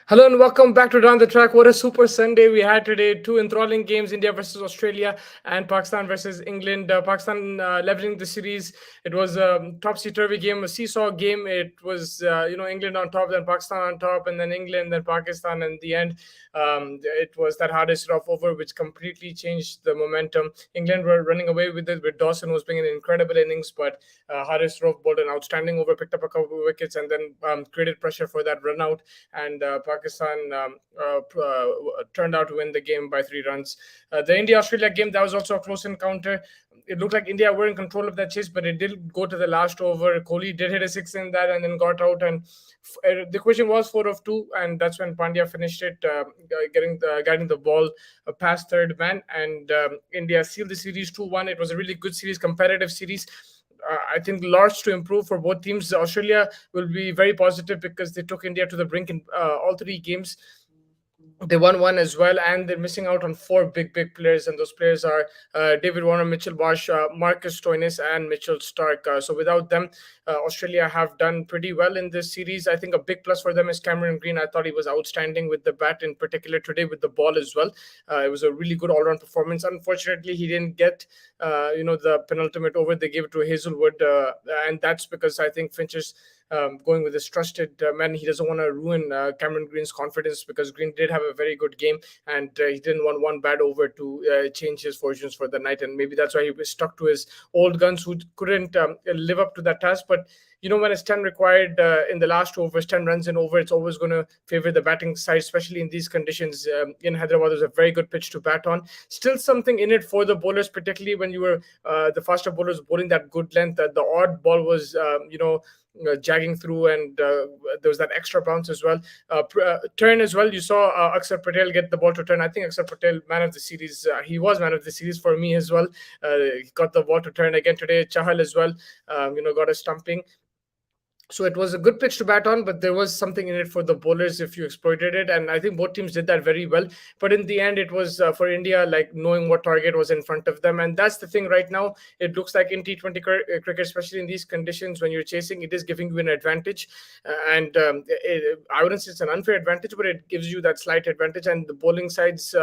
Hello and welcome back to Down the Track. What a super Sunday we had today. Two enthralling games, India versus Australia and Pakistan versus England. Pakistan leveling the series. It was a topsy-turvy game, a seesaw game. It was, England on top, then Pakistan on top, and then England, then Pakistan. And in the end, it was that hardest Rauf over, which completely changed the momentum. England were running away with it, with Dawson, who was playing an incredible innings, but Haris Rauf bowled an outstanding over, picked up a couple of wickets, and then created pressure for that run out. And Pakistan turned out to win the game by 3 runs. The India-Australia game, that was also a close encounter. It looked like India were in control of that chase, but it did go to the last over. Kohli did hit a six in that and then got out. And the question was 4 of 2, and that's when Pandya finished it, guiding the ball past third man. And India sealed the series 2-1. It was a really good series, competitive series. I think lots to improve for both teams. Australia will be very positive because they took India to the brink in all three games. They won one as well, and they're missing out on four big players, and those players are David Warner, Mitchell Marsh, Marcus Stoinis, and Mitchell Stark. So without them, Australia have done pretty well in this series. I think a big plus for them is Cameron Green. I thought he was outstanding with the bat, in particular today with the ball as well. It was a really good all-round performance. Unfortunately, he didn't get the penultimate over. They gave it to Hazelwood, and that's because I think Finch is going with his trusted man. He doesn't want to ruin Cameron Green's confidence, because Green did have a very good game, and he didn't want one bad over to change his fortunes for the night. And maybe that's why he was stuck to his old guns, who couldn't live up to that task. But when it's 10 required in the last overs, 10 runs and over, it's always going to favor the batting side, especially in these conditions. In Hyderabad, there's a very good pitch to bat on. Still something in it for the bowlers, particularly when you were the faster bowlers bowling that good length. The odd ball was, jagging through, and there was that extra bounce as well. Turn as well. You saw Akshar Patel get the ball to turn. I think Akshar Patel, man of the series. He was man of the series for me as well. He got the ball to turn again today. Chahal as well, got a stumping. So it was a good pitch to bat on, but there was something in it for the bowlers if you exploited it. And I think both teams did that very well. But in the end, it was for India, like knowing what target was in front of them. And that's the thing right now. It looks like in T20 cricket, especially in these conditions, when you're chasing, it is giving you an advantage. I wouldn't say it's an unfair advantage, but it gives you that slight advantage. And the bowling sides,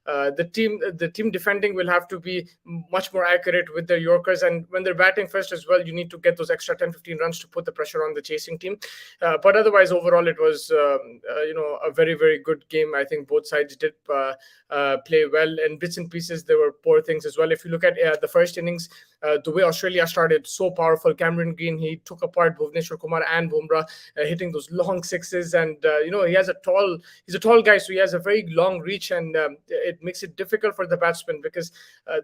the team defending will have to be much more accurate with their Yorkers. And when they're batting first as well, you need to get those extra 10-15 runs to put the pressure on the chasing team. But otherwise, overall, it was a very good game. I think both sides did play well. And bits and pieces, there were poor things as well. If you look at the first innings, the way Australia started, so powerful. Cameron Green, he took apart Suryakumar and Bumrah, hitting those long sixes. And he's a tall guy, so he has a very long reach, and it makes it difficult for the batsman, because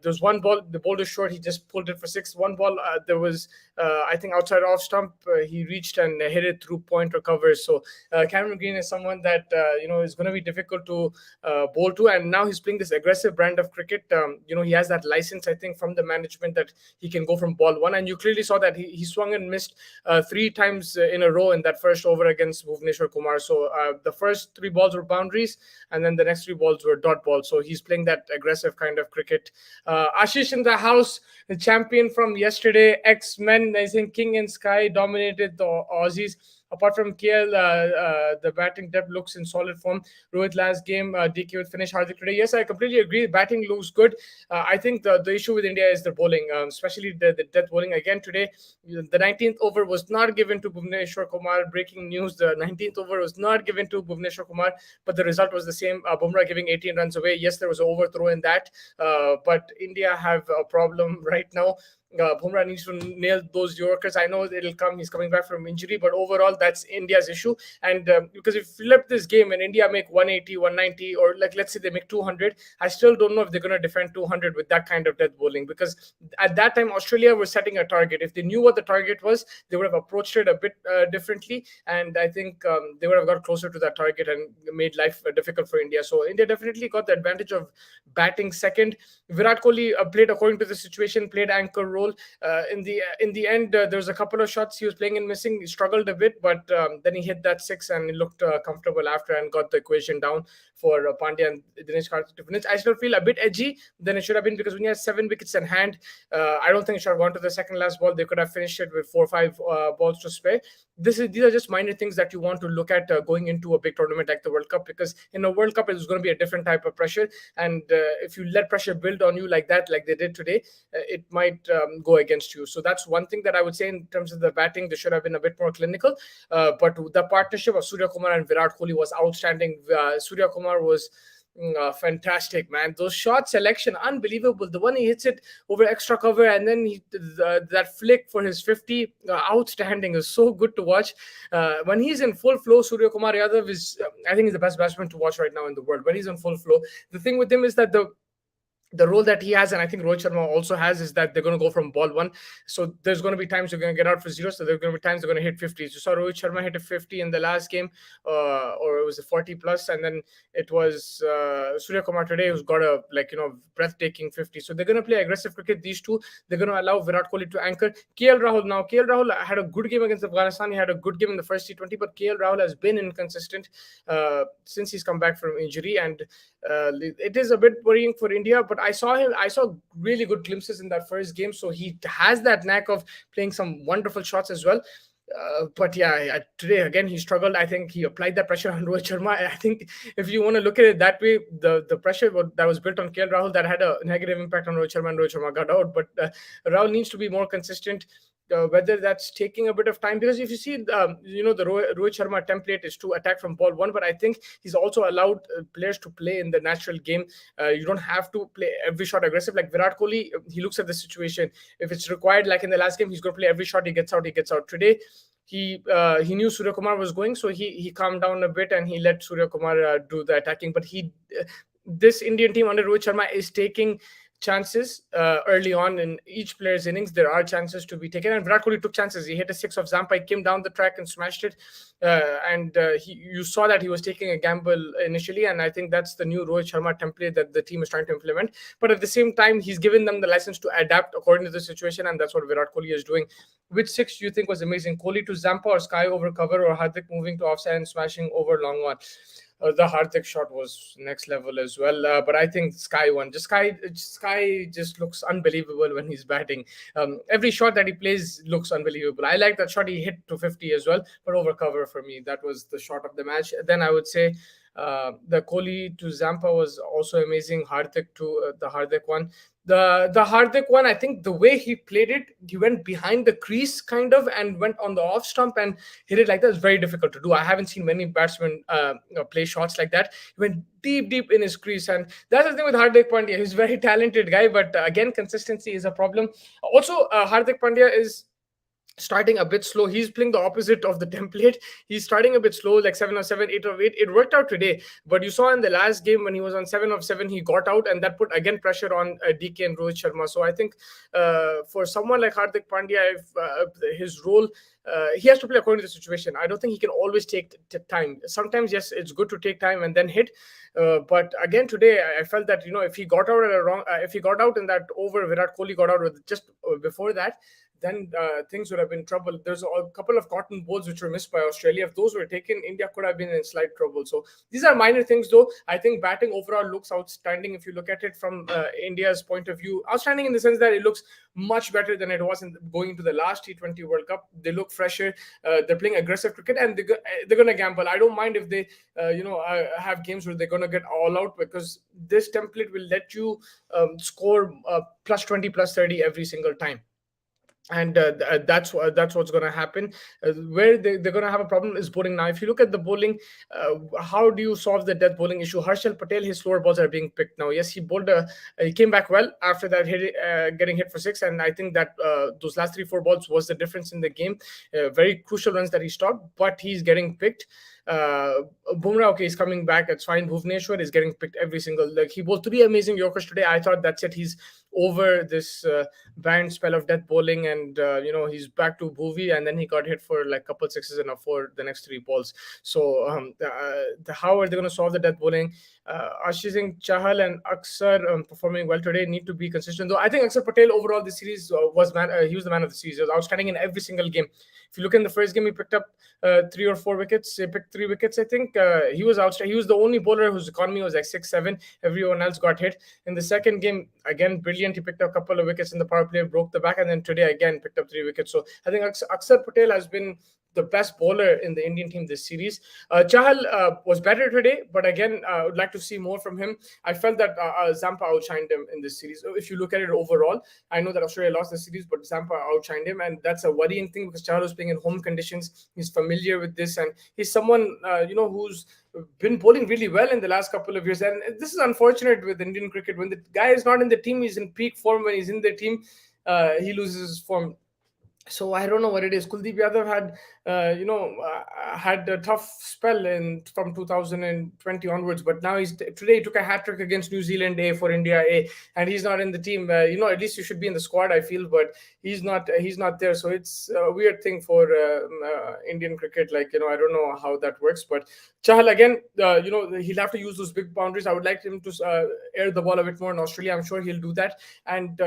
there's one ball, the ball is short, he just pulled it for six. One ball, there was I think outside off stump, he reached and hit it through point or covers. So Cameron Green is someone that is going to be difficult to bowl to, and now he's playing this aggressive brand of cricket. He has that license, I think, from the management, that he can go from ball one, and you clearly saw that he swung and missed 3 times in a row in that first over against Kumar. So the first 3 balls were boundaries, and then the next 3 balls were dot balls. So he's playing that aggressive kind of cricket. Ashish in the house, the champion from yesterday, X-Men, I think King and Sky dominated the Aussies. Apart from KL, the batting depth looks in solid form. Rohit last game, DK will finish Hardik today. Yes, I completely agree. Batting looks good. I think the issue with India is the bowling, especially the death bowling. Again today, the 19th over was not given to Kumar. Breaking news, the 19th over was not given to Kumar, but the result was the same. Bumrah giving 18 runs away. Yes, there was an overthrow in that, but India have a problem right now. Bumrah needs to nail those Yorkers. I know it'll come. He's coming back from injury, but overall, that's India's issue. And because if you flip this game and India make 180, 190, or let's say they make 200, I still don't know if they're going to defend 200 with that kind of death bowling. Because at that time, Australia were setting a target. If they knew what the target was, they would have approached it a bit differently. And I think they would have got closer to that target and made life difficult for India. So India definitely got the advantage of batting second. Virat Kohli played according to the situation, played anchor role. role. In the end, there was a couple of shots he was playing and missing. He struggled a bit, but then he hit that six and he looked comfortable after and got the equation down for Pandya and Dinesh Karthik to finish. I still feel a bit edgy than it should have been, because when you have 7 wickets in hand, I don't think it should have gone to the second last ball. They could have finished it with 4 or 5 balls to spare. These are just minor things that you want to look at going into a big tournament like the World Cup, because in a World Cup it's going to be a different type of pressure, and if you let pressure build on you like that, like they did today, it might go against you. So that's one thing that I would say in terms of the batting. They should have been a bit more clinical, but the partnership of Suryakumar and Virat Kohli was outstanding. Suryakumar was fantastic, man. Those shot selection, unbelievable. The one he hits it over extra cover, and then that flick for his 50, outstanding. Is so good to watch. When he's in full flow, Suryakumar Yadav is, I think, he's the best batsman to watch right now in the world. When he's in full flow, the thing with him is that the role that he has, and I think Rohit Sharma also has, is that they're going to go from ball one. So there's going to be times you're going to get out for zero. So there's going to be times they're going to hit 50s. You saw Rohit Sharma hit a 50 in the last game, or it was a 40 plus, and then it was Surya Kumar today who's got a breathtaking 50. So they're going to play aggressive cricket. These two, they're going to allow Virat Kohli to anchor. KL Rahul now. KL Rahul had a good game against Afghanistan. He had a good game in the first T20, but KL Rahul has been inconsistent since he's come back from injury, and it is a bit worrying for India. But I saw really good glimpses in that first game. So he has that knack of playing some wonderful shots as well. But yeah, today again he struggled. I think he applied that pressure on Rohit Sharma. I think if you want to look at it that way, the pressure that was built on KL Rahul, that had a negative impact on Rohit Sharma, and Rohit Sharma got out. But Rahul needs to be more consistent. Whether that's taking a bit of time, because if you see, the Rohit Sharma template is to attack from ball one, but I think he's also allowed players to play in the natural game. You don't have to play every shot aggressive. Like Virat Kohli, he looks at the situation. If it's required, like in the last game, he's going to play every shot. He gets out. Today, he knew Suryakumar was going, so he calmed down a bit and he let Suryakumar do the attacking. But this Indian team under Rohit Sharma is taking chances early on in each player's innings. There are chances to be taken, and Virat Kohli took chances. He hit a six of Zampa, he came down the track and smashed it, and you saw that he was taking a gamble initially, and I think that's the new Rohit Sharma template that the team is trying to implement. But at the same time, he's given them the license to adapt according to the situation, and that's what Virat Kohli is doing. Which six do you think was amazing? Kohli to Zampa, or Sky over cover, or Hardik moving to offside and smashing over long one? The Hardik shot was next level as well, but I think Sky won. Sky just looks unbelievable when he's batting. Every shot that he plays looks unbelievable. I like that shot he hit to 50 as well, but over cover for me, that was the shot of the match. Then I would say the Kohli to Zampa was also amazing. Hardik to the Hardik one. The Hardik one, I think the way he played it, he went behind the crease kind of and went on the off stump and hit it like that. It's very difficult to do. I haven't seen many batsmen play shots like that. He went deep in his crease, and that's the thing with Hardik Pandya. He's a very talented guy, but again, consistency is a problem. Also, Hardik Pandya is starting a bit slow. He's playing the opposite of the template. He's starting a bit slow, like 7 of 7, 8 of 8. It worked out today, but you saw in the last game when he was on 7 of 7, he got out, and that put again pressure on DK and Rohit Sharma. So I think for someone like Hardik Pandya, if his role, he has to play according to the situation. I don't think he can always take time. Sometimes, yes, it's good to take time and then hit. But again, today I felt that if he got out if he got out in that over, Virat Kohli got out with just before that, then things would have been trouble. There's a couple of cotton balls which were missed by Australia. If those were taken, India could have been in slight trouble. So these are minor things, though. I think batting overall looks outstanding if you look at it from India's point of view. Outstanding in the sense that it looks much better than it was going into the last T20 World Cup. They look fresher. They're playing aggressive cricket, and they're going to gamble. I don't mind if they, have games where they're going to get all out, because this template will let you score plus 20, plus 30 every single time. And that's what's going to happen. Where they're going to have a problem is bowling. Now, if you look at the bowling, how do you solve the death bowling issue? Harshal Patel, his slower balls are being picked now. Yes, he came back well after that, getting hit for 6, and I think that those last 3-4 balls was the difference in the game. Very crucial runs that he stopped, but he's getting picked. Bumrah, okay, he's coming back. It's fine. Bhuvneshwar is getting picked every single. He bowled 3 amazing Yorkers today. I thought that's it. He's over this banned spell of death bowling, and he's back to Bhuvi, and then he got hit for like couple sixes and a four the next three balls. So how are they going to solve the death bowling? Ashish Singh Chahal and Aksar performing well today, need to be consistent. Though I think Aksar Patel overall this series he was the man of the series. He was outstanding in every single game. If you look in the first game, he picked up 3 or 4 wickets. He picked 3 wickets, I think. He was outstanding. He was the only bowler whose economy was like 6-7. Everyone else got hit. In the second game, again, brilliant. He picked up a couple of wickets in the power play, broke the back, and then today again picked up 3 wickets. So I think Aksar Patel has been the best bowler in the Indian team this series. Chahal was better today, but again, I would like to see more from him. I felt that Zampa outshined him in this series. If you look at it overall, I know that Australia lost the series, but Zampa outshined him, and that's a worrying thing because Chahal was playing in home conditions. He's familiar with this, and he's someone who's been bowling really well in the last couple of years. And this is unfortunate with Indian cricket. When the guy is not in the team, he's in peak form. When he's in the team, he loses his form. So I don't know what it is. Kuldeep Yadav had a tough spell from 2020 onwards, but now today he took a hat trick against New Zealand A for India A, and he's not in the team. At least you should be in the squad, I feel, but he's not there. So it's a weird thing for Indian cricket. I don't know how that works, but Chahal again, he'll have to use those big boundaries. I would like him to air the ball a bit more in Australia. I'm sure he'll do that, and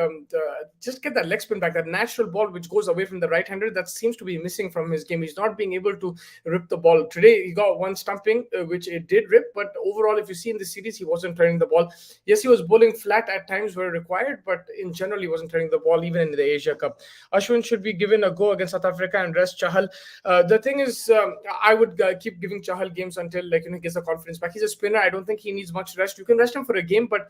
just get that leg spin back, that natural ball which goes away from the right-hander, that seems to be missing from his game. He's not being able to rip the ball. Today he got one stumping, which it did rip, but overall, if you see in the series, he wasn't turning the ball. Yes, he was bowling flat at times where required, but in general, he wasn't turning the ball even in the Asia Cup. Ashwin should be given a go against South Africa and rest Chahal. The thing is, I would keep giving Chahal games until he gets the confidence back. He's a spinner. I don't think he needs much rest. You can rest him for a game, but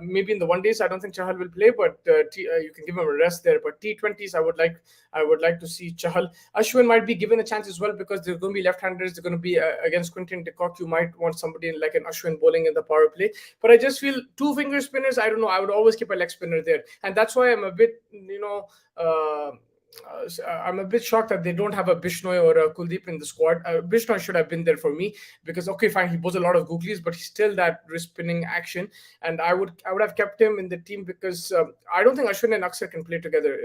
maybe in the one days, I don't think Chahal will play, but you can give him a rest there. But T20s, I would like to see Chahal. Ashwin might be given a chance as well because they're going to be left-handers. They're going to be against Quinton de Kock. You might want somebody like an Ashwin bowling in the power play. But I just feel two-finger spinners, I don't know. I would always keep a leg spinner there. And that's why I'm a bit, I'm a bit shocked that they don't have a Bishnoi or a Kuldeep in the squad. Bishnoi should have been there for me because, okay, fine, he bowls a lot of googlies, but he's still that wrist spinning action. And I would have kept him in the team because I don't think Ashwin and Aksar can play together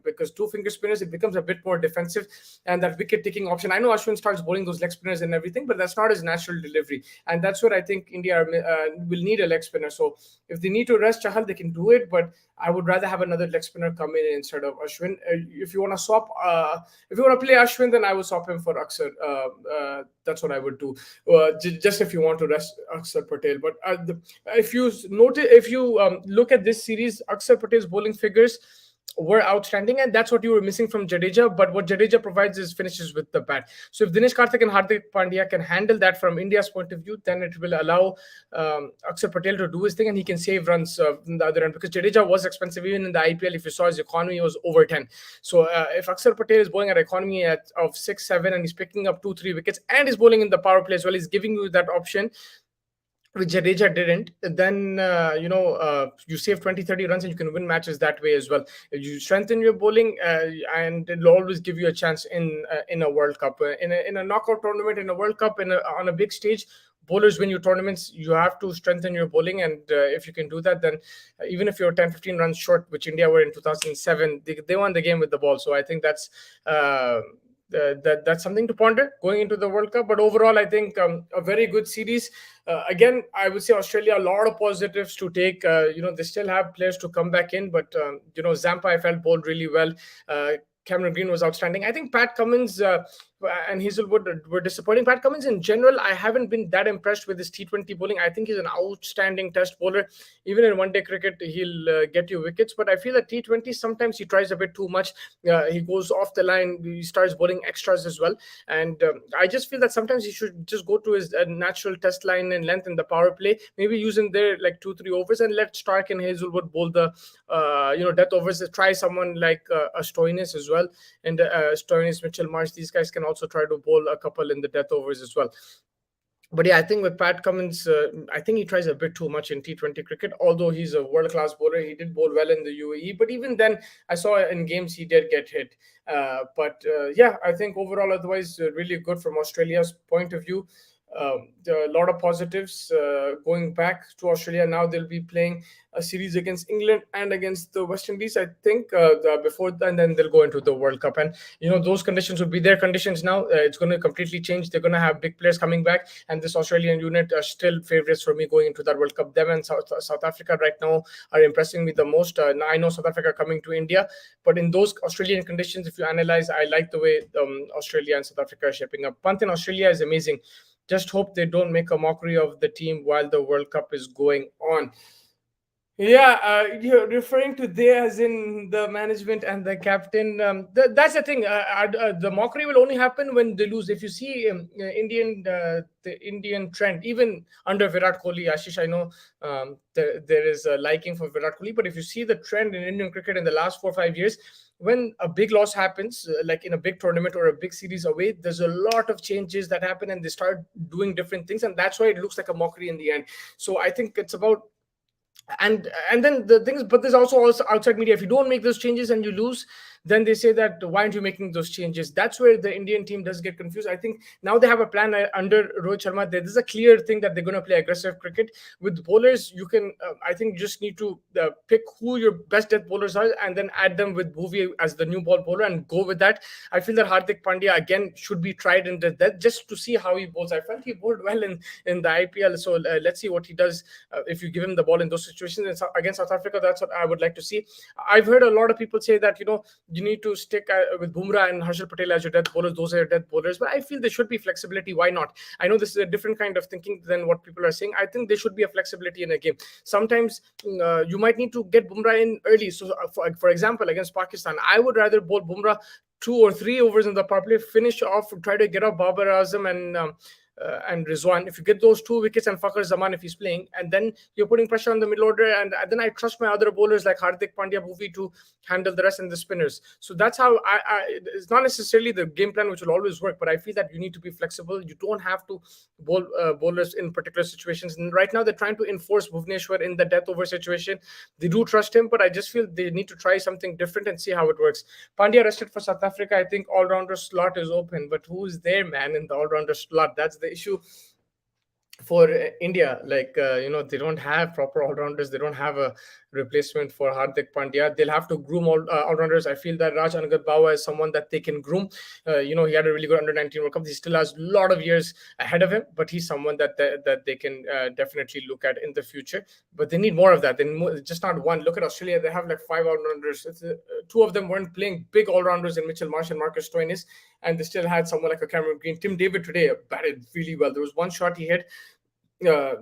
because two-finger spinners, it becomes a bit more defensive and that wicket-taking option. I know Ashwin starts bowling those leg spinners and everything, but that's not his natural delivery. And that's where I think India will need a leg spinner. So if they need to rest Chahal, they can do it, but I would rather have another leg spinner come in instead of Ashwin. If you want to swap, if you want to play Ashwin, then I would swap him for Aksar. That's what I would do. Just if you want to rest Aksar Patel. But if you look at this series, Aksar Patel's bowling figures were outstanding, and that's what you were missing from Jadeja. But what Jadeja provides is finishes with the bat. So if Dinesh Karthik and Hardik Pandya can handle that from India's point of view, then it will allow Aksar Patel to do his thing, and he can save runs from the other end. Because Jadeja was expensive even in the IPL. If you saw his economy was over 10. So if Aksar Patel is bowling at economy of 6-7 and he's picking up 2-3 wickets and he's bowling in the power play as well, he's giving you that option which Jadeja didn't, then you save 20-30 runs and you can win matches that way as well. You strengthen your bowling and it'll always give you a chance in a World Cup. In a knockout tournament, in a World Cup, on a big stage, bowlers win your tournaments. You have to strengthen your bowling, and if you can do that, then even if you're 10-15 runs short, which India were in 2007, they won the game with the ball. So I think that's something to ponder going into the World Cup. But overall, I think a very good series. Again, I would say Australia, a lot of positives to take. They still have players to come back in, but Zampa, I felt, bowled really well. Cameron Green was outstanding. I think Pat Cummins and Hazelwood were disappointing. Pat Cummins in general, I haven't been that impressed with his T20 bowling. I think he's an outstanding test bowler. Even in one-day cricket, he'll get you wickets. But I feel that T20, sometimes he tries a bit too much. He goes off the line. He starts bowling extras as well. And I just feel that sometimes he should just go to his natural test line and length in the power play. Maybe using there like 2-3 overs and let Stark and Hazelwood bowl the death overs. Try someone like a Stoinis as well. And Stoinis, Mitchell Marsh, these guys can also try to bowl a couple in the death overs as well. But yeah, I think with Pat Cummins, I think he tries a bit too much in T20 cricket. Although he's a world-class bowler, he did bowl well in the UAE. But even then, I saw in games he did get hit. But I think overall, otherwise, really good from Australia's point of view. A lot of positives going back to Australia. Now they'll be playing a series against England and against the West Indies, I think, and then they'll go into the World Cup. And those conditions would be their conditions now. It's going to completely change. They're going to have big players coming back, and this Australian unit are still favorites for me going into that World Cup. Them and South Africa right now are impressing me the most. I know South Africa coming to India, but in those Australian conditions, if you analyze, I like the way Australia and South Africa are shaping up. Punt in Australia is amazing. Just hope they don't make a mockery of the team while the World Cup is going on. Yeah, you're referring to they as in the management and the captain. That's the thing. The mockery will only happen when they lose. If you see the Indian trend, even under Virat Kohli, Ashish, I know there is a liking for Virat Kohli, but if you see the trend in Indian cricket in the last 4 or 5 years, when a big loss happens, like in a big tournament or a big series away, there's a lot of changes that happen, and they start doing different things, and that's why it looks like a mockery in the end. So I think it's about and then the things, but there's also outside media. If you don't make those changes and you lose, then they say that why aren't you making those changes? That's where the Indian team does get confused. I think now they have a plan under Rohit Sharma. There's a clear thing that they're going to play aggressive cricket with bowlers. You can, I think, you just need to pick who your best death bowlers are, and then add them with Bhuvi as the new ball bowler and go with that. I feel that Hardik Pandya again should be tried in the death just to see how he bowls. I felt he bowled well in the IPL, so let's see what he does if you give him the ball in those situations. And against South Africa, that's what I would like to see. I've heard a lot of people say that you need to stick with Bumrah and Harshal Patel as your death bowlers. Those are your death bowlers. But I feel there should be flexibility. Why not? I know this is a different kind of thinking than what people are saying. I think there should be a flexibility in a game. Sometimes you might need to get Bumrah in early. So, for example, against Pakistan, I would rather bowl Bumrah 2 or 3 overs in the power play, finish off, try to get off Babar Azam and Rizwan. If you get those 2 wickets and Fakhar Zaman if he's playing, and then you're putting pressure on the middle order, and then I trust my other bowlers like Hardik Pandya, Bhuvi to handle the rest and the spinners. So that's how it's not necessarily the game plan which will always work, but I feel that you need to be flexible. You don't have to bowl bowlers in particular situations. And right now they're trying to enforce Bhuvneshwar in the death over situation. They do trust him, but I just feel they need to try something different and see how it works. Pandya rested for South Africa. I think all-rounder slot is open, but who's there, man, in the all-rounder slot? That's the issue for India. Like they don't have proper all-rounders. They don't have a replacement for Hardik Pandya. They'll have to groom all-rounders. I feel that Raj Angat Bawa is someone that they can groom. He had a really good under-19 World Cup. He still has a lot of years ahead of him, but he's someone that they can definitely look at in the future. But they need more of that. Just not one. Look at Australia. They have like 5 all-rounders. 2 of them weren't playing big all-rounders in Mitchell Marsh and Marcus Stoinis, and they still had someone like a Cameron Green. Tim David today batted really well. There was one shot he hit.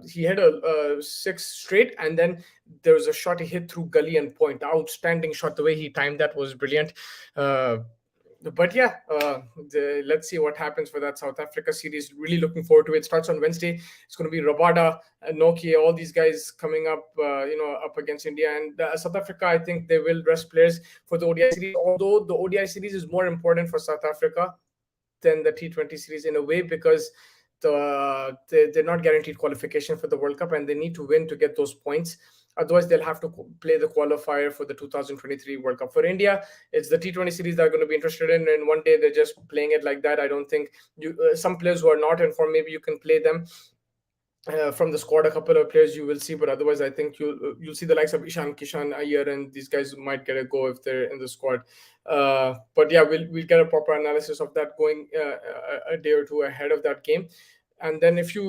He had a 6 straight, and then there was a shot he hit through gully and point. Outstanding shot. The way he timed that was brilliant. But yeah, let's see what happens for that South Africa series. Really looking forward to it. It starts on Wednesday. It's going to be Rabada, Nokia, all these guys coming up, up against India. And South Africa, I think they will rest players for the ODI series. Although the ODI series is more important for South Africa than the T20 series in a way, because they're not guaranteed qualification for the World Cup, and they need to win to get those points. Otherwise, they'll have to play the qualifier for the 2023 World Cup. For India, it's the T20 series they're going to be interested in, and one day they're just playing it like that. I don't think some players who are not informed, maybe you can play them from the squad. A couple of players you will see, but otherwise I think you'll see the likes of Ishan Kishan, Iyer, and these guys might get a go if they're in the squad. But yeah, we'll get a proper analysis of that going a day or two ahead of that game. And then if you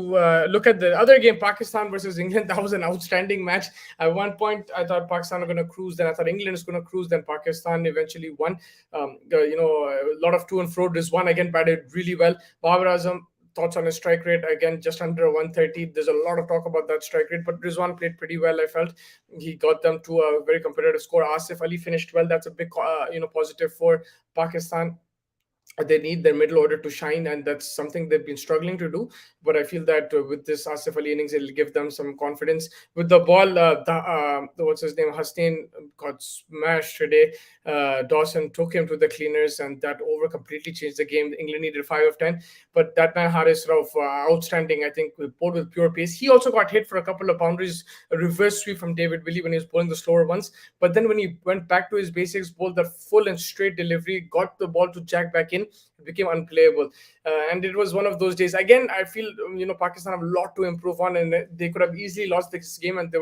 look at the other game, Pakistan versus England, that was an outstanding match. At one point, I thought Pakistan were going to cruise. Then I thought England is going to cruise. Then Pakistan eventually won. A lot of to and fro. Rizwan again batted really well. Babar Azam, thoughts on his strike rate, again just under 130. There's a lot of talk about that strike rate, but Rizwan played pretty well. I felt he got them to a very competitive score. Asif Ali finished well. That's a big positive for Pakistan. They need their middle order to shine, and that's something they've been struggling to do. But I feel that with this Asif Ali innings, it'll give them some confidence. With the ball, what's his name, Hasnain got smashed today. Dawson took him to the cleaners, and that over completely changed the game. England needed 5 of 10, but that man Haris Rauf, outstanding. I think bowled with pure pace. He also got hit for a couple of boundaries, a reverse sweep from David Willey when he was bowling the slower ones. But then when he went back to his basics, bowled the full and straight delivery, got the ball to jack back in. again, it became unplayable. And it was one of those days. Again, I feel Pakistan have a lot to improve on, and they could have easily lost this game, and it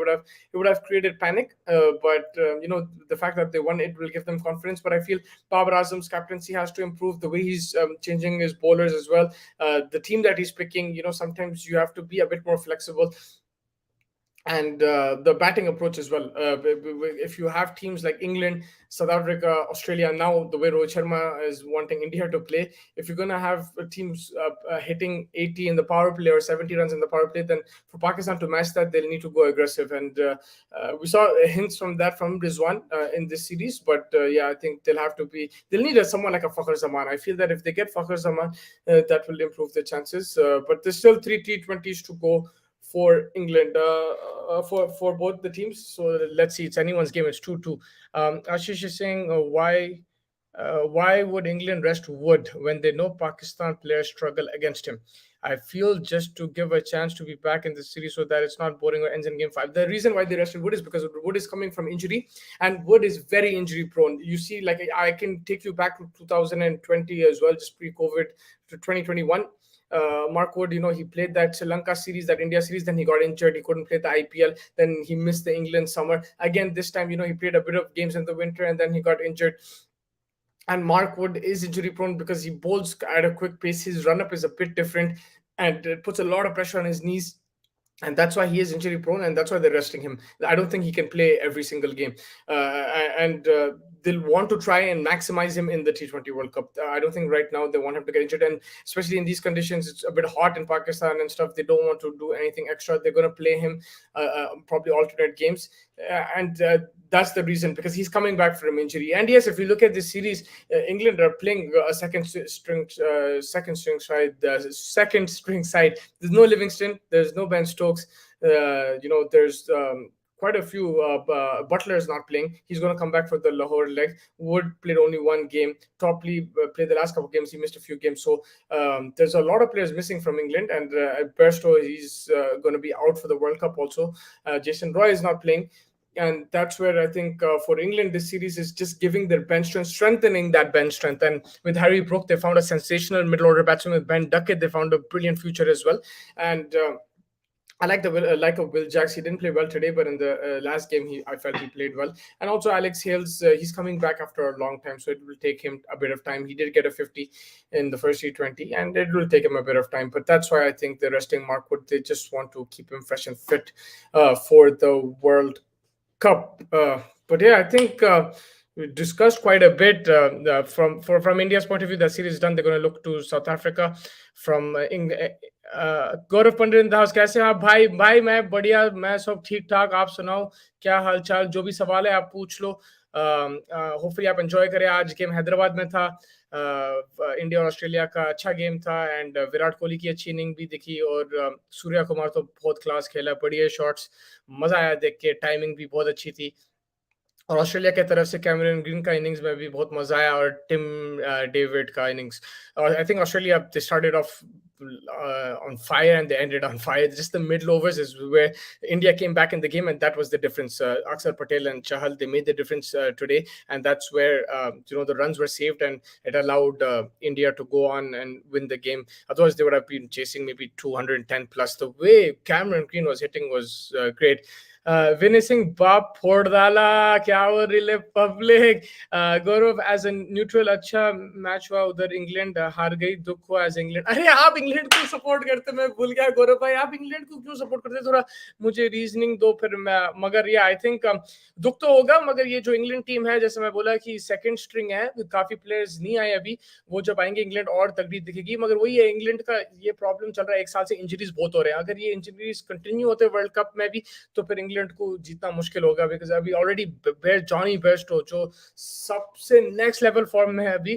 would have created panic. But the fact that they won, it will give them confidence. But I feel Babar Azam's captaincy has to improve, the way he's changing his bowlers as well. The team that he's picking, sometimes you have to be a bit more flexible, and the batting approach as well. If you have teams like England, South Africa, Australia, now the way Rohit Sharma is wanting India to play, if you're going to have teams hitting 80 in the power play or 70 runs in the power play, then for Pakistan to match that, they'll need to go aggressive. And we saw hints from that from Rizwan in this series. But I think they'll need someone like a Fakhar Zaman. I feel that if they get Fakhar Zaman, that will improve their chances. But there's still 3 T20s to go for England, for both the teams. So let's see. It's anyone's game. It's 2-2. Ashish is saying, why would England rest Wood when they know Pakistan players struggle against him? I feel just to give a chance to be back in the series so that it's not boring or ends in game 5. The reason why they rested Wood is because Wood is coming from injury, and Wood is very injury prone. You see, like, I can take you back to 2020 as well, just pre-COVID, to 2021. Mark Wood, he played that Sri Lanka series, that India series, then he got injured. He couldn't play the IPL. Then he missed the England summer. Again, this time, he played a bit of games in the winter, and then he got injured. And Mark Wood is injury prone because he bowls at a quick pace. His run up is a bit different, and it puts a lot of pressure on his knees. And that's why he is injury prone, and that's why they're resting him. I don't think he can play every single game. And they'll want to try and maximize him in the T20 World Cup. I don't think right now they want him to get injured. And especially in these conditions, it's a bit hot in Pakistan and stuff. They don't want to do anything extra. They're going to play him probably alternate games. And that's the reason, because he's coming back from injury. And yes, if you look at this series, England are playing a second string side. There's no Livingston. There's no Ben Stokes. There's quite a few. Butler is not playing. He's going to come back for the Lahore leg. Wood played only one game. Topley played the last couple of games. He missed a few games. So there's a lot of players missing from England. And Bairstow, he's going to be out for the World Cup also. Jason Roy is not playing. And that's where I think for England, this series is just giving their bench strength, strengthening that bench strength. And with Harry Brook, they found a sensational middle order batsman. With Ben Duckett, they found a brilliant future as well. And I like of Will Jacks. He didn't play well today, but in the last game, I felt he played well. And also Alex Hales, he's coming back after a long time, so it will take him a bit of time. He did get a 50 in the first T20, and it will take him a bit of time. But that's why I think they're resting Mark Wood. They just want to keep him fresh and fit for the World Cup. But yeah, I think we discussed quite a bit from India's point of view. The series is done. They're going to look to South Africa. From Gaurav Pandit in the house, कैसे आप भाई? मैं बढ़िया, मैं सब ठीक ठाक. आप सुनाओ, क्या हालचाल? जो भी सवाल है आप पूछ लो. होपफुली आप एंजॉय करें. आज गेम हैदराबाद में था. इंडिया और ऑस्ट्रेलिया का अच्छा गेम था, एंड विराट कोहली की अच्छी इनिंग भी दिखी, और सूर्या कुमार तो बहुत क्लास खेला, बढ़िया शॉट्स, मजा आया देख के. टाइमिंग भी बहुत अच्छी थी. और ऑस्ट्रेलिया की तरफ से कैमरन ग्रीन का इनिंग्स में भी बहुत मजा आया, और टिम डेविड का इनिंग्स. और I think Australia, they started off on fire and they ended on fire. Just the middle overs is where India came back in the game, and that was the difference. Akshar Patel and Chahal, they made the difference today, and that's where the runs were saved, and it allowed India to go on and win the game. Otherwise, they would have been chasing maybe 210 plus. The way Cameron Green was hitting was great. Vinay Singh, Bap Phordala, kya ho rele public. Gaurav, as a neutral, अच्छा match हुआ उधर. England हार गई, दुख हुआ as England. अरे आप England को सपोर्ट करते, मैं भूल गया गौरव भाई, आप इंग्लैंड को क्यों सपोर्ट करते? थोड़ा मुझे रीजनिंग दो फिर मैं. मगर ये आई थिंक दुख तो होगा, मगर ये जो इंग्लैंड टीम है, जैसे मैं बोला कि सेकंड स्ट्रिंग है, काफी प्लेयर्स नहीं आए अभी. वो जब आएंगे इंग्लैंड और तगड़ी दिखेगी. मगर वही है, इंग्लैंड का ये प्रॉब्लम चल रहा है, एक साल से इंजरीज बहुत हो रहे हैं. अगर ये इंजरीज कंटिन्यू होते वर्ल्ड कप में भी, तो फिर इंग्लैंड को जीतना मुश्किल होगा. बिकॉज अभी ऑलरेडी जॉनी बेयरस्टो, जो सबसे नेक्स्ट लेवल फॉर्म में है अभी,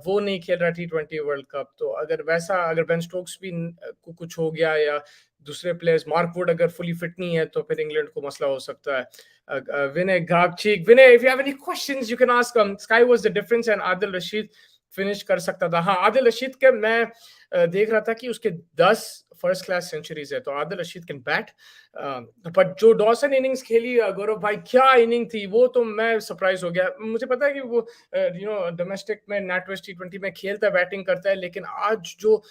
वो नहीं खेल रहा T20 वर्ल्ड कप. तो अगर बेन स्टोक्स भी कुछ हो गया, या दूसरे प्लेयर्स, मार्क वुड अगर फुली फिट नहीं है, तो फिर इंग्लैंड को मसला हो सकता है. Vinay Gabchik, Vinay, if you have any questions, you can ask. Sky was the difference, and Adil Rashid, finish कर सकता था। हाँ, आदिल रशीद के मैं देख रहा था कि उसके 10 फर्स्ट क्लास सेंचुरीज है, तो Adil Rashid can bat. But जो डॉसन इनिंग्स खेली गौरव भाई, क्या इनिंग थी वो, तो मैं सरप्राइज हो गया। मुझे पता है कि वो डोमेस्टिक में नेटवेस्ट टी20 में खेलता है, बैटिंग करता है, लेकिन आज जो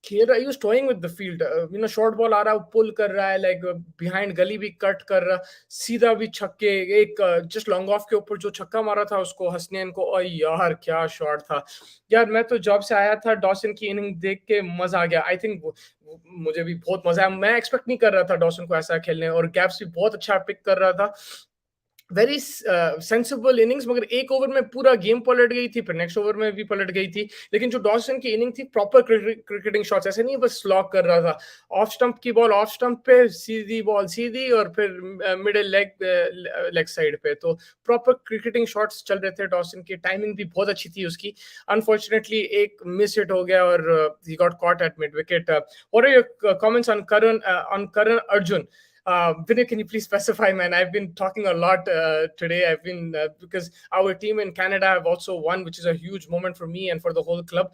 खेल रहा है, he toying with the field. Short ball आ रहा है, पुल कर रहा है, लाइक बिहाइंड गली भी कट कर रहा, सीधा भी छक्के, एक जस्ट लॉन्ग ऑफ के ऊपर जो छक्का मारा था उसको हसनैन को, और यार क्या शॉट था यार। मैं तो जॉब से आया था, डॉसन की इनिंग देख के मजा आ गया। आई थिंक मुझे भी बहुत मजा आया। मैं एक्सपेक्ट नहीं कर रहा था डॉसन को ऐसा खेलने, और गैप्स भी बहुत अच्छा पिक कर रहा था। वेरी सेंसिबल इनिंग्स, मगर एक ओवर में पूरा गेम पलट गई थी, फिर नेक्स्ट ओवर में भी पलट गई थी। लेकिन जो डॉसन की इनिंग थी, प्रॉपर क्रिकेटिंग शॉट्स, ऐसे नहीं बस स्लॉग कर रहा था। ऑफ स्टंप की बॉल ऑफ स्टंप पे, सीधी बॉल सीधी, और फिर मिडिल लेग साइड पे, तो प्रॉपर क्रिकेटिंग शॉट्स चल रहे थे डॉसन की। टाइमिंग भी बहुत अच्छी थी उसकी। अनफॉर्चुनेटली एक मिस हिट हो गया, और he got caught at mid wicket. What are your comments on Karan Arjun? Vinay, can you please specify, man? I've been talking a lot today. I've been because our team in Canada have also won, which is a huge moment for me and for the whole club.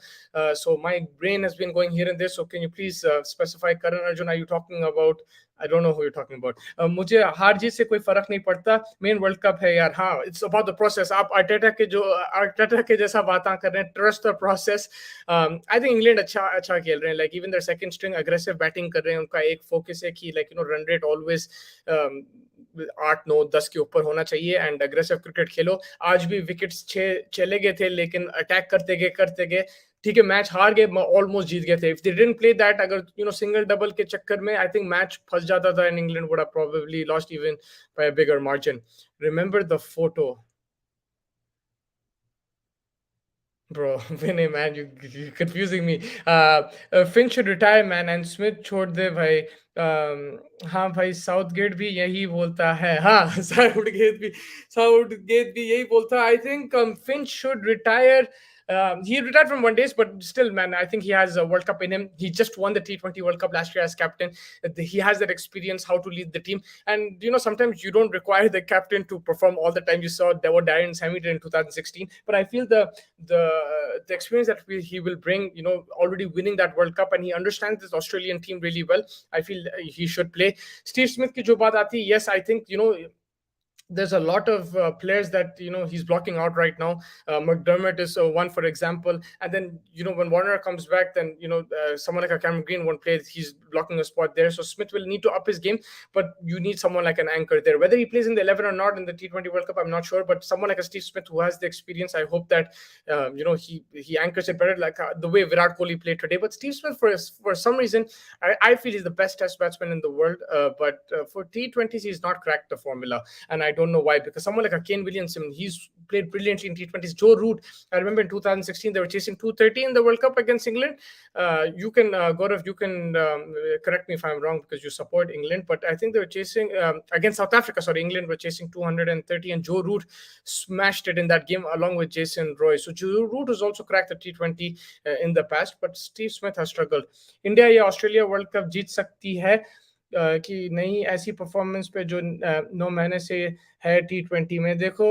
So my brain has been going here and there. So can you please specify, Karan Arjun? Are you talking about? I don't know who you're talking about. मुझे हार जीत से कोई फर्क नहीं पड़ता, main world cup है यार। हाँ, इट्स अबाउट द प्रोसेस। आप अर्टेटा के जैसा बातें कर रहे हैं, trust the process. I think England अच्छा अच्छा खेल रहे हैं, like even their second string aggressive batting कर रहे हैं। उनका एक फोकस है कि लाइक रन रेट ऑलवेज 8 9 10 के ऊपर होना चाहिए, एंड अग्रेसिव क्रिकेट खेलो। आज भी विकेट्स 6 चले गए थे, लेकिन अटैक करते गए। ठीक है, मैच हार गए, ऑलमोस्ट जीत गए थे। If they didn't play that, अगर सिंगल डबल के चक्कर में, आई थिंक मैच फंस जाता था, and England would have probably lost even bye a bigger margin. Remember the photo, bro. Vinay, man, you confusing me. Finch should retire, man, and Smith छोड़ दे भाई। हाँ भाई, साउथगेट भी यही बोलता है। हाँ, साउथगेट भी यही बोलता है। I think Finch should retire. He retired from one days, but still, man, I think he has a World Cup in him. He just won the T20 World Cup last year as captain. He has that experience how to lead the team. And sometimes you don't require the captain to perform all the time. You saw what Darren Sammy did in 2016. But I feel the experience that he will bring, already winning that World Cup, and he understands this Australian team really well. I feel he should play. Steve Smith ki jo baat aati, yes, I think there's a lot of players that he's blocking out right now. McDermott is one, for example, and then when Warner comes back, then someone like a Cameron Green won't play. He's blocking a spot there, so Smith will need to up his game. But you need someone like an anchor there. Whether he plays in the 11 or not in the T20 World Cup, I'm not sure. But someone like a Steve Smith who has the experience, I hope that he anchors it better, like the way Virat Kohli played today. But Steve Smith, for some reason, I feel he's the best Test batsman in the world. But for T20s, he's not cracked the formula, and I don't know why, because someone like a Kane Williamson, he's played brilliantly in T20s. Joe Root, I remember in 2016 they were chasing 230 in the World Cup against England. You can Gaurav, you can correct me if I'm wrong because you support England, but I think they were chasing against South Africa. Sorry, England were chasing 230, and Joe Root smashed it in that game along with Jason Roy. So Joe Root has also cracked the T20 in the past, but Steve Smith has struggled. India या Australia world cup जीत सकती है कि नहीं, ऐसी performance पे जो 9 महीने से है T20 में। देखो,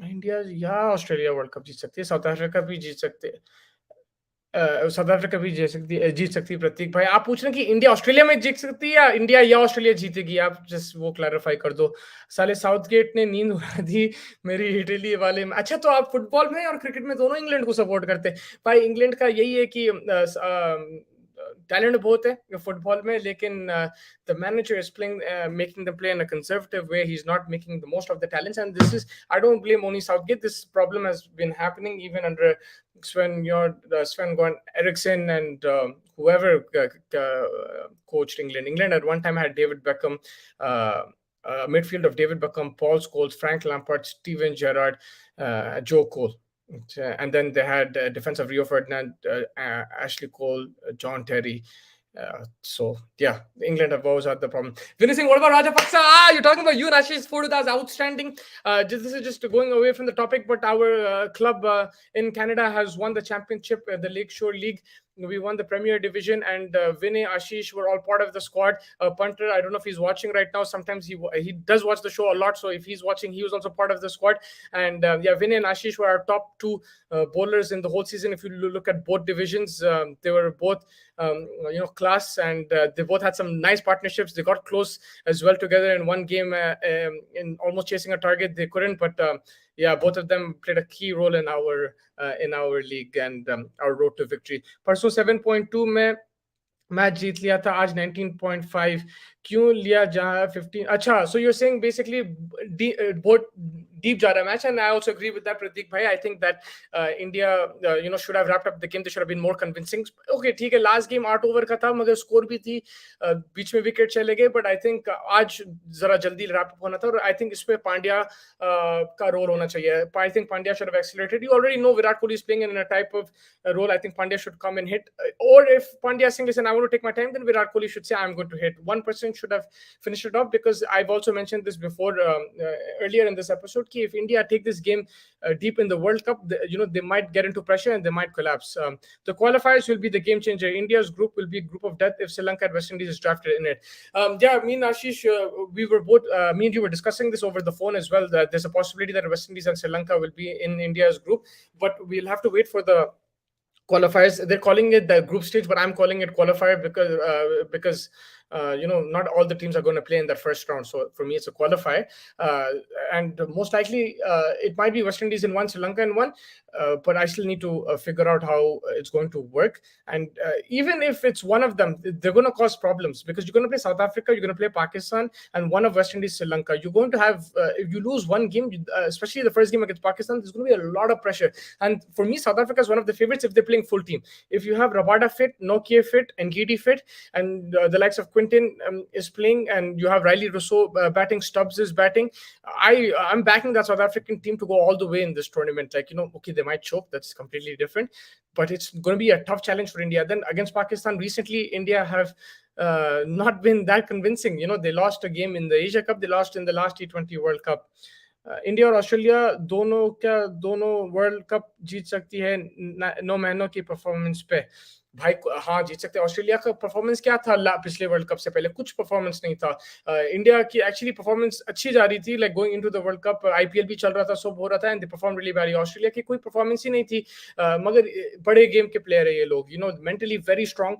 इंडिया या ऑस्ट्रेलिया वर्ल्ड कप जीत सकती है, साउथ अफ्रीका भी जीत सकते हैं। साउथ अफ्रीका भी जीत सकती है। प्रतीक भाई, आप पूछ रहे हैं कि इंडिया ऑस्ट्रेलिया में जीत सकती है या इंडिया या ऑस्ट्रेलिया जीतेगी? आप जस्ट वो क्लैरिफाई कर दो। साले साउथगेट ने नींद उड़ा दी मेरी इटली वाले में। अच्छा, तो आप फुटबॉल में और क्रिकेट में दोनों इंग्लैंड को सपोर्ट करते हैं। भाई, इंग्लैंड का यही है कि टैलेंट बहुत है फुटबॉल में, लेकिन the manager is playing, making them play in a conservative way. He's not making the most of the talents, and this is, I don't blame only Southgate. This problem has been happening even under Sven Goran Eriksson and whoever coached England. England at one time had David Beckham, midfield of David Beckham, Paul Scholes, Frank Lampard, Steven Gerrard, Joe Cole. And then they had defense of Rio Ferdinand, Ashley Cole, John Terry. So yeah, England have always had the problem. Vinay Singh, what about Rajapaksa? You're talking about you and Ashish's photo. That's outstanding. This is just going away from the topic, but our club in Canada has won the championship, the Lakeshore League. we won the Premier Division, and Vinay, Ashish were all part of the squad. Punter, I don't know if he's watching right now. Sometimes he does watch the show a lot, so if he's watching, he was also part of the squad. And yeah, Vinay and Ashish were our top two bowlers in the whole season. If you look at both divisions, they were both class, and they both had some nice partnerships. They got close as well together in one game, in almost chasing a target. They couldn't, but yeah, both of them played a key role in our league and our road to victory. परसों 7.2 में match जीत लिया था, आज 19.5 क्यों लिया जहां 15? अच्छा, so you're saying basically बहुत deep जा रहा है match, and I also agree with that, Pratik bhai. I think that India should have wrapped up the game. They should have been more convincing. Okay, ठीक है, last game 8 over का था, मगर score भी थी, बीच में विकेट चले गए, but I think आज जरा जल्दी wrap up होना था, और I think इस पे पांड्या का रोल होना चाहिए. I think Pandya should have accelerated. You already know Virat Kohli is playing in a type of role. I think Pandya should come and hit. Or if Pandya is saying, listen, I want to take my time, then Virat Kohli should say, I'm going to hit. One person should have finished it off, because I've also mentioned this before earlier in this episode, कि if India take this game deep in the World Cup, they might get into pressure and they might collapse. The qualifiers will be the game changer. India's group will be a group of death if Sri Lanka and West Indies is drafted in it. Yeah, me and Ashish, we were both, me and you were discussing this over the phone as well, that there's a possibility that West Indies and Sri Lanka will be in India's group, but we'll have to wait for the qualifiers. They're calling it the group stage, but I'm calling it qualifier because not all the teams are going to play in that first round. So for me, it's a qualifier, and most likely it might be West Indies in one, Sri Lanka in one, but I still need to figure out how it's going to work. And even if it's one of them, they're going to cause problems, because you're going to play South Africa, you're going to play Pakistan, and one of West Indies, Sri Lanka. You're going to have, if you lose one game, especially the first game against Pakistan, there's going to be a lot of pressure. And for me, South Africa is one of the favorites if they're playing full team. If you have Rabada fit, Nokia fit, and Gidi fit, and the likes of Quinton is playing, and you have Riley Rousseau batting, Stubbs is batting, I'm backing that South African team to go all the way in this tournament. Okay, they might choke, that's completely different, but it's going to be a tough challenge for India. Then against Pakistan recently, India have not been that convincing. They lost a game in the Asia Cup, they lost in the last T20 World Cup. India और Australia दोनों world cup जीत सकती है 9 महीनों की performance पे. भाई हाँ, जीत सकते हैं. ऑस्ट्रेलिया का परफॉर्मेंस क्या था पिछले वर्ल्ड कप से पहले? कुछ परफॉर्मेंस नहीं था. इंडिया की एक्चुअली परफॉर्मेंस अच्छी जा रही थी, like going into the world cup. IPL भी चल रहा था, सब हो रहा था, and they perform really well. Australia की कोई परफॉर्मेंस ही नहीं थी, मगर बड़े गेम के प्लेयर है ये लोग, मेंटली वेरी स्ट्रांग.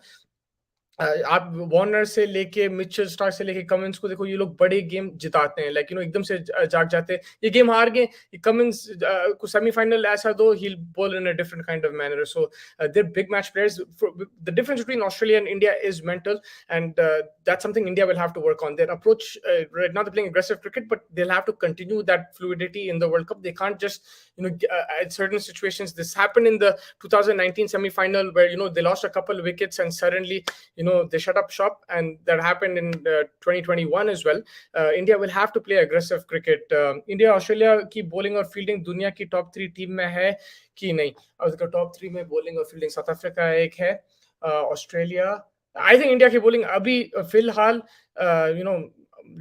आप वार्नर से लेके मिचेल स्टार्क से लेके कमिंस को देखो, ये लोग बड़े गेम जिताते हैं, लाइक एकदम से जाग जाते हैं. ये गेम हार गए, कमिंस को सेमीफाइनल ऐसा दो, he'll bowl in a different kind of manner. So they're big match players. The difference between Australia and India is mental, and that's something India will have to work on. Their approach right now, they're playing aggressive cricket, but they'll have to continue that fluidity in the World Cup. They can't just at certain situations. This happened in the 2019 semi-final where they lost a couple of wickets and suddenly they shut up shop, and that happened in 2021 as well. India will have to play aggressive cricket. India Australia की bowling और fielding दुनिया की top 3 team में है कि नहीं? और उसका top 3 में bowling और fielding South Africa एक है, Australia. I think India की bowling अभी फिलहाल